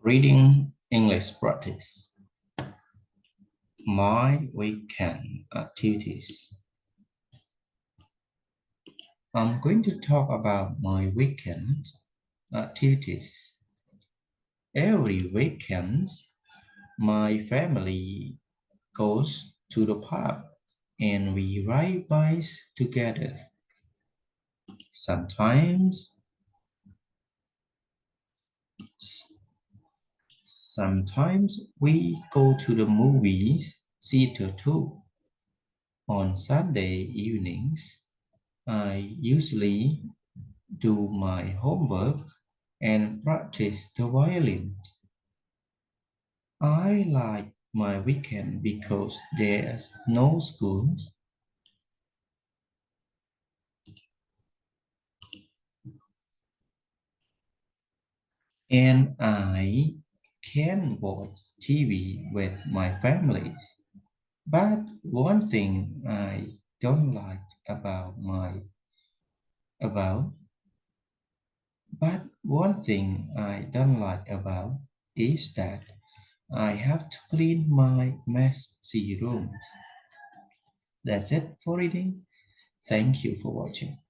Reading English practice. My weekend activities. I'm going to talk about my weekend activities. Every weekend, my family goes to the pub and we ride bikes together. Sometimes, sometimes we go to the movies theater too. On Sunday evenings, I usually do my homework and practice the violin. I like my weekend because there's no school and I can watch TV with my family. But one thing I don't like about but one thing I don't like about is that I have to clean my messy rooms. That's it for reading. Thank you for watching.